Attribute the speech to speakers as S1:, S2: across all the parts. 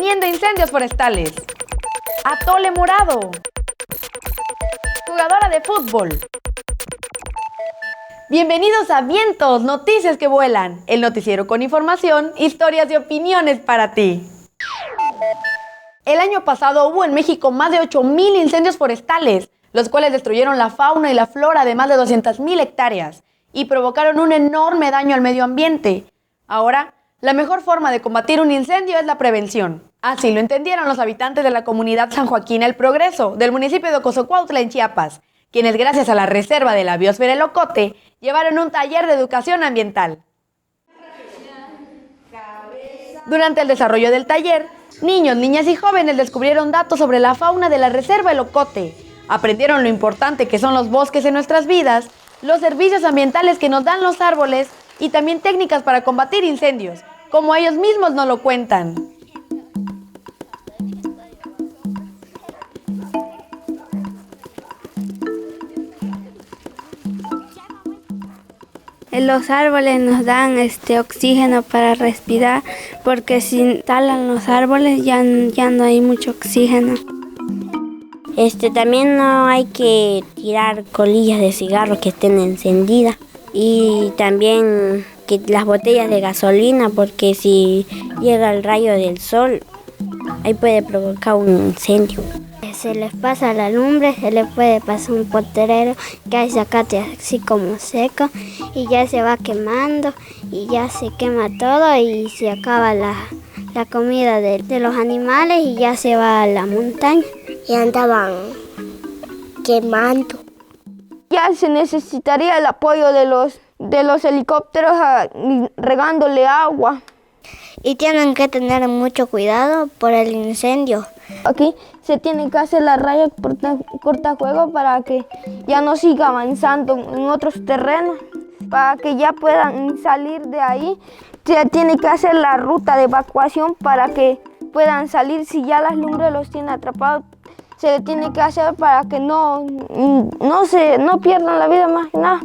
S1: previniendo incendios forestales. Atole morado. Jugadora de fútbol. Bienvenidos a Vientos, noticias que vuelan. El noticiero con información, historias y opiniones para ti. El año pasado hubo en México más de 8,000 incendios forestales, los cuales destruyeron la fauna y la flora de más de 200,000 hectáreas y provocaron un enorme daño al medio ambiente. Ahora, la mejor forma de combatir un incendio es la prevención. Así lo entendieron los habitantes de la comunidad San Joaquín El Progreso, del municipio de Ocosocuautla, en Chiapas, quienes gracias a la Reserva de la Biosfera El Ocote, llevaron un taller de educación ambiental. Durante el desarrollo del taller, niños, niñas y jóvenes descubrieron datos sobre la fauna de la Reserva El Ocote, aprendieron lo importante que son los bosques en nuestras vidas, los servicios ambientales que nos dan los árboles y también técnicas para combatir incendios, como ellos mismos nos lo cuentan.
S2: Los árboles nos dan oxígeno para respirar, porque si talan los árboles ya no hay mucho oxígeno.
S3: También no hay que tirar colillas de cigarro que estén encendidas. Y también que las botellas de gasolina, porque si llega el rayo del sol, ahí puede provocar un incendio. Se les pasa la lumbre, se les puede pasar un potrero que hay zacate así como seco y ya se va quemando y ya se quema todo y se acaba la comida de los animales y ya se va a la montaña. Y andaban quemando.
S4: Ya se necesitaría el apoyo de los helicópteros regándole agua.
S3: Y tienen que tener mucho cuidado por el incendio.
S4: Aquí se tiene que hacer la raya cortafuego para que ya no siga avanzando en otros terrenos. Para que ya puedan salir de ahí, se tiene que hacer la ruta de evacuación para que puedan salir. Si ya las lumbres los tienen atrapados, se le tiene que hacer para que no pierdan la vida más que nada.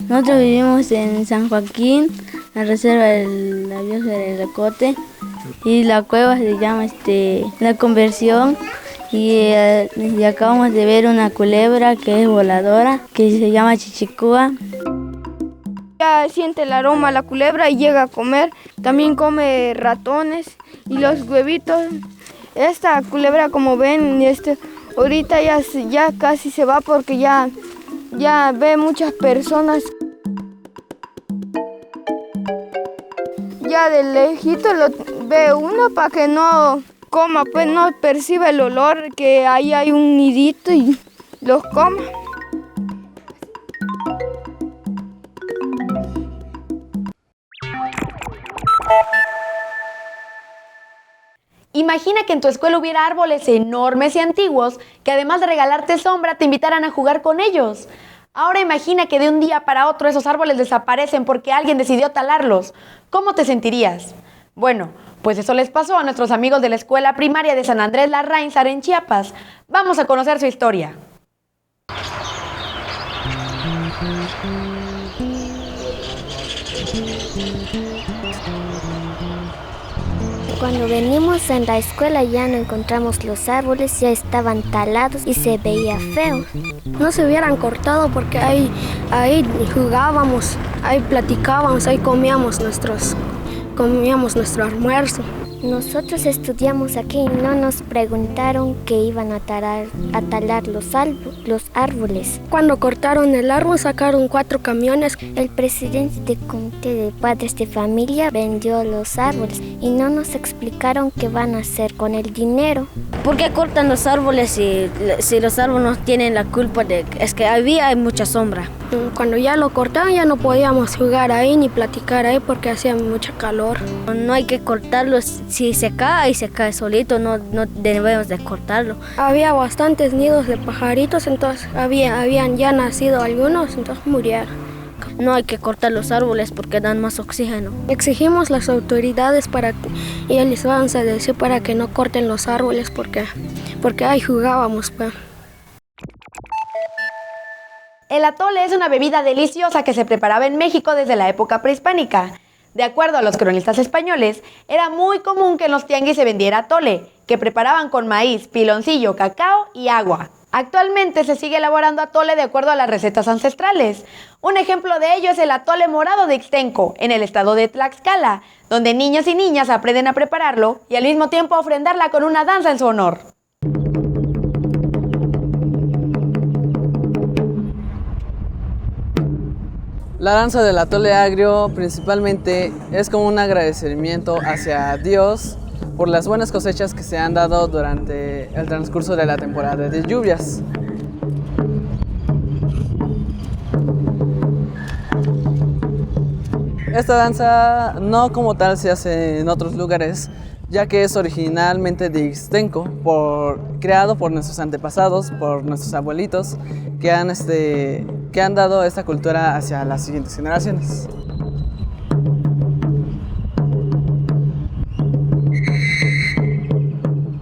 S2: Nosotros vivimos en San Joaquín, la Reserva de la Biosfera del Ocote, y la cueva se llama La Conversión, y acabamos de ver una culebra que es voladora, que se llama Chichicúa.
S4: Ya siente el aroma la culebra y llega a comer, también come ratones y los huevitos. Esta culebra, como ven, ahorita ya casi se va porque ya ve muchas personas. Ya de lejito lo ve uno para que no coma, pues no percibe el olor que ahí hay un nidito y los coma.
S1: Imagina que en tu escuela hubiera árboles enormes y antiguos que además de regalarte sombra te invitaran a jugar con ellos. Ahora imagina que de un día para otro esos árboles desaparecen porque alguien decidió talarlos. ¿Cómo te sentirías? Bueno, pues eso les pasó a nuestros amigos de la escuela primaria de San Andrés Larraínzar en Chiapas. Vamos a conocer su historia.
S3: Cuando venimos en la escuela ya no encontramos los árboles, ya estaban talados y se veía feo.
S5: No se hubieran cortado porque ahí jugábamos, ahí platicábamos, ahí comíamos nuestro almuerzo.
S3: Nosotros estudiamos aquí y no nos preguntaron que iban a talar los árboles.
S5: Cuando cortaron el árbol sacaron 4 camiones.
S3: El presidente del comité de padres de familia vendió los árboles y no nos explicaron qué van a hacer con el dinero.
S6: ¿Por qué cortan los árboles si los árboles no tienen la culpa es que hay mucha sombra?
S5: Cuando ya lo cortaron ya no podíamos jugar ahí ni platicar ahí porque hacía mucha calor.
S6: No hay que cortarlos. Si se cae solito, no debemos de cortarlo.
S5: Había bastantes nidos de pajaritos, entonces habían ya nacido algunos, entonces murieron.
S6: No hay que cortar los árboles porque dan más oxígeno.
S5: Exigimos las autoridades y les vamos a decir para que no corten los árboles porque ahí jugábamos.
S1: El atole es una bebida deliciosa que se preparaba en México desde la época prehispánica. De acuerdo a los cronistas españoles, era muy común que en los tianguis se vendiera atole, que preparaban con maíz, piloncillo, cacao y agua. Actualmente se sigue elaborando atole de acuerdo a las recetas ancestrales. Un ejemplo de ello es el atole morado de Ixtenco, en el estado de Tlaxcala, donde niños y niñas aprenden a prepararlo y al mismo tiempo a ofrendarla con una danza en su honor.
S7: La danza del atole agrio principalmente es como un agradecimiento hacia Dios por las buenas cosechas que se han dado durante el transcurso de la temporada de lluvias. Esta danza no como tal se hace en otros lugares, ya que es originalmente de Ixtenco, creado por nuestros antepasados, por nuestros abuelitos, que han dado esta cultura hacia las siguientes generaciones.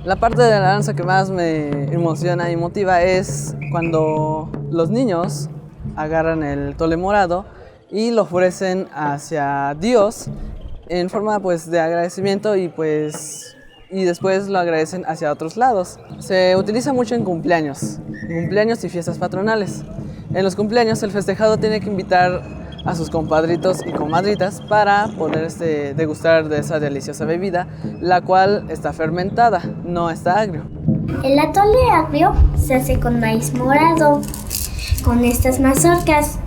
S7: La parte de la danza que más me emociona y motiva es cuando los niños agarran el tole morado y lo ofrecen hacia Dios en forma de agradecimiento y después lo agradecen hacia otros lados. Se utiliza mucho en cumpleaños y fiestas patronales. En los cumpleaños el festejado tiene que invitar a sus compadritos y comadritas para poder degustar de esa deliciosa bebida, la cual está fermentada, no está agrio.
S8: El atole agrio se hace con maíz morado, con estas mazorcas.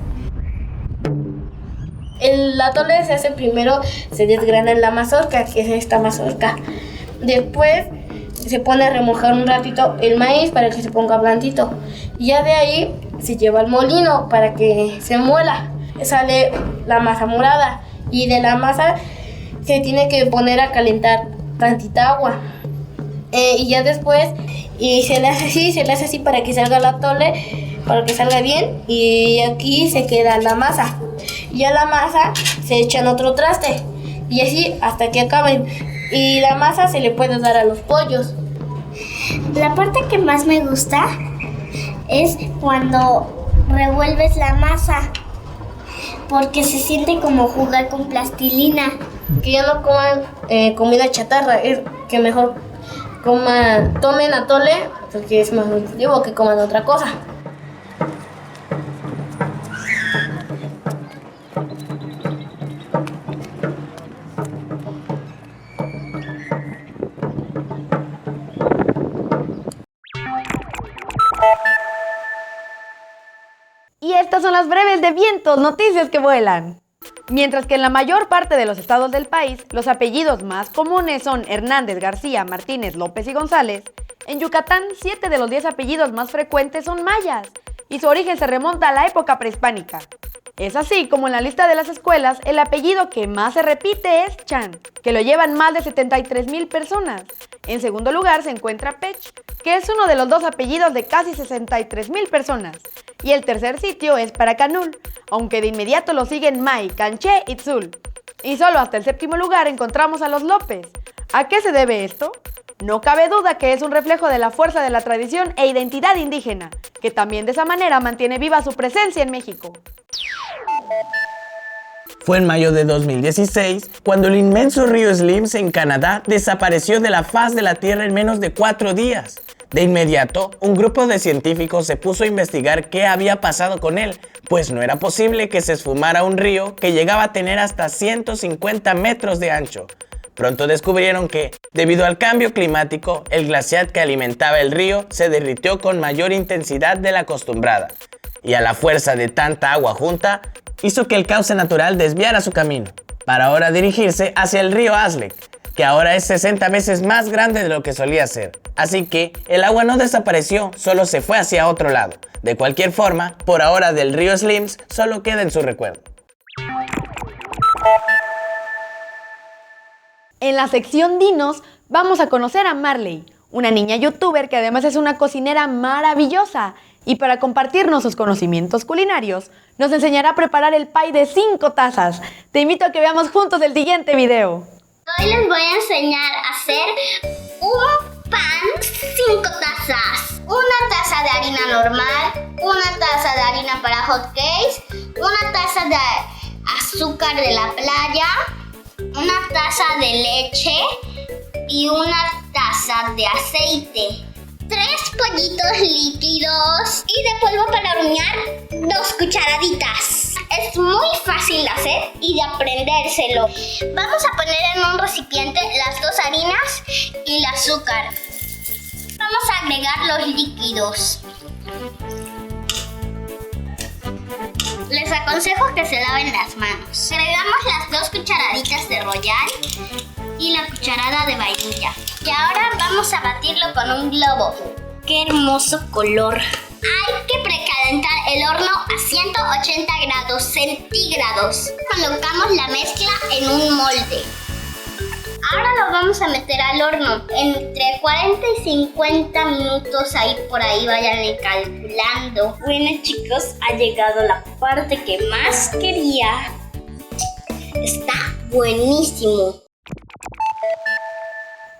S5: El atole se hace primero, se desgrana la mazorca, que es esta mazorca. Después se pone a remojar un ratito el maíz para que se ponga blandito. Y ya de ahí se lleva al molino para que se muela. Sale la masa morada y de la masa se tiene que poner a calentar tantita agua. Y ya después se le hace así para que salga el atole, para que salga bien. Y aquí se queda la masa. Y a la masa se echa en otro traste y así hasta que acaben. Y la masa se le puede dar a los pollos.
S8: La parte que más me gusta es cuando revuelves la masa, porque se siente como jugar con plastilina.
S5: Que ya no coman comida chatarra, es que mejor tomen atole, porque es más nutritivo que coman otra cosa.
S1: Y estas son las breves de Vientos, noticias que vuelan. Mientras que en la mayor parte de los estados del país, los apellidos más comunes son Hernández, García, Martínez, López y González, en Yucatán 7 de los 10 apellidos más frecuentes son mayas, y su origen se remonta a la época prehispánica. Es así como en la lista de las escuelas, el apellido que más se repite es Chan, que lo llevan más de 73,000 personas. En segundo lugar se encuentra Pech, que es uno de los 2 apellidos de casi 63,000 personas. Y el tercer sitio es Paracanul, aunque de inmediato lo siguen May, Canché y Tzul. Y solo hasta el 7º lugar encontramos a los López. ¿A qué se debe esto? No cabe duda que es un reflejo de la fuerza de la tradición e identidad indígena, que también de esa manera mantiene viva su presencia en México.
S9: Fue en mayo de 2016 cuando el inmenso río Slims en Canadá desapareció de la faz de la Tierra en menos de 4 días. De inmediato, un grupo de científicos se puso a investigar qué había pasado con él, pues no era posible que se esfumara un río que llegaba a tener hasta 150 metros de ancho. Pronto descubrieron que, debido al cambio climático, el glaciar que alimentaba el río se derritió con mayor intensidad de la acostumbrada, y a la fuerza de tanta agua junta, hizo que el cauce natural desviara su camino, para ahora dirigirse hacia el río Azlek, que ahora es 60 veces más grande de lo que solía ser. Así que el agua no desapareció, solo se fue hacia otro lado. De cualquier forma, por ahora del río Slims solo queda en su recuerdo.
S1: En la sección Dinos vamos a conocer a Marley, una niña youtuber que además es una cocinera maravillosa. Y para compartirnos sus conocimientos culinarios, nos enseñará a preparar el pie de 5 tazas. Te invito a que veamos juntos el siguiente video.
S8: Hoy les voy a enseñar a hacer un pan 5 tazas. Una taza de harina normal, una taza de harina para hot cakes, una taza de azúcar de la playa, una taza de leche y una taza de aceite. 3 pollitos líquidos y de polvo para hornear 2 cucharaditas. Es muy fácil de hacer y de aprendérselo. Vamos a poner en un recipiente las 2 harinas y el azúcar. Vamos a agregar los líquidos. Les aconsejo que se laven las manos. Agregamos las 2 cucharaditas de Royal y la cucharada de vainilla. Y ahora vamos a batirlo con un globo. ¡Qué hermoso color! Hay que precalentar el horno a 180 grados centígrados. Colocamos la mezcla en un molde. Ahora lo vamos a meter al horno entre 40 y 50 minutos, por ahí vayan calculando. Bueno chicos, ha llegado la parte que más quería. Está buenísimo.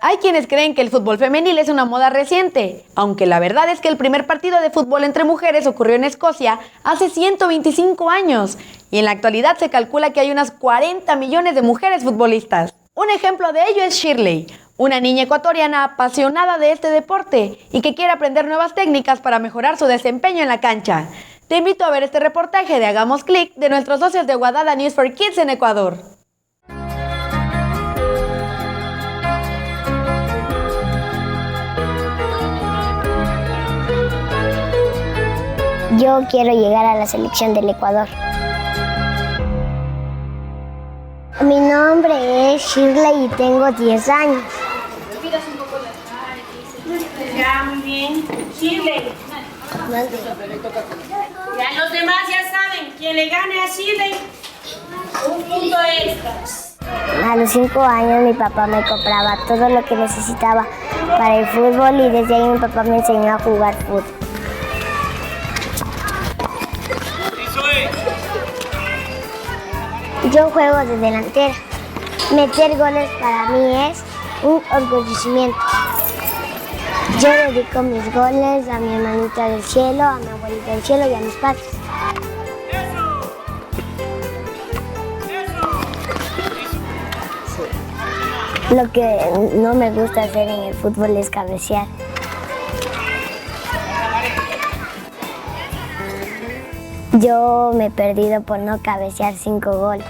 S1: Hay quienes creen que el fútbol femenil es una moda reciente, aunque la verdad es que el primer partido de fútbol entre mujeres ocurrió en Escocia hace 125 años y en la actualidad se calcula que hay unas 40 millones de mujeres futbolistas. Un ejemplo de ello es Shirley, una niña ecuatoriana apasionada de este deporte y que quiere aprender nuevas técnicas para mejorar su desempeño en la cancha. Te invito a ver este reportaje de Hagamos Clic de nuestros socios de Guadada News for Kids en Ecuador.
S8: Yo quiero llegar a la selección del Ecuador. Mi nombre es Shirley y tengo 10 años.
S10: Ya, muy bien. Shirley. Ya los demás ya saben, quien le gane a Shirley, un punto extra.
S8: A los 5 años mi papá me compraba todo lo que necesitaba para el fútbol y desde ahí mi papá me enseñó a jugar fútbol. Yo juego de delantera. Meter goles para mí es un orgullecimiento. Yo dedico mis goles a mi hermanita del cielo, a mi abuelita del cielo y a mis padres. Lo que no me gusta hacer en el fútbol es cabecear. Yo me he perdido por no cabecear 5 goles.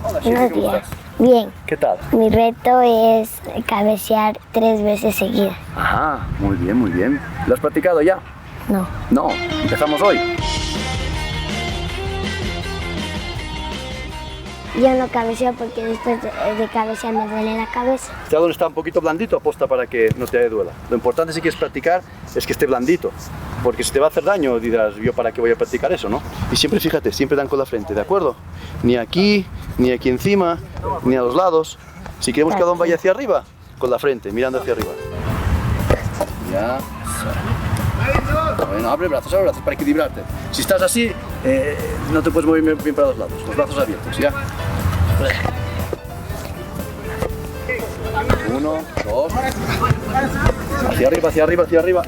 S11: Hola,
S8: Buenos
S11: ¿cómo
S8: días.
S11: estás?
S8: Bien.
S11: ¿Qué tal?
S8: Mi reto es cabecear 3 veces seguidas.
S11: Ajá, muy bien, muy bien. ¿Lo has practicado ya?
S8: No.
S11: No, empezamos hoy.
S8: Yo no cabeceo porque después de cabecear me duele la cabeza.
S11: Este lado está un poquito blandito, aposta para que no te duela. Lo importante si quieres practicar es que esté blandito, porque si te va a hacer daño dirás, ¿yo para qué voy a practicar eso, no? Y siempre, fíjate, siempre dan con la frente, ¿de acuerdo? Ni aquí encima, ni a los lados. Si queremos que cada uno vaya hacia arriba, con la frente, mirando hacia arriba. Ya. Bueno, abre brazos para equilibrarte. Si estás así, no te puedes mover bien para los lados, los brazos abiertos, ¿ya? 1, 2, hacia arriba, hacia arriba, hacia arriba.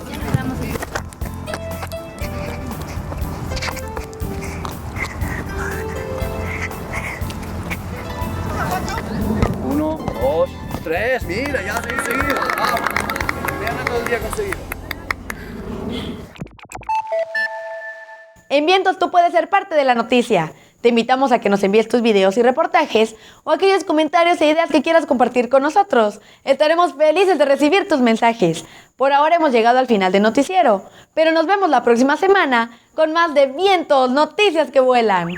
S11: Uno, 2, 3, mira, ya has conseguido. Vamos, vean todo el día conseguido.
S1: En Vientos tú puedes ser parte de la noticia. Te invitamos a que nos envíes tus videos y reportajes o aquellos comentarios e ideas que quieras compartir con nosotros. Estaremos felices de recibir tus mensajes. Por ahora hemos llegado al final del noticiero, pero nos vemos la próxima semana con más de Vientos, noticias que vuelan.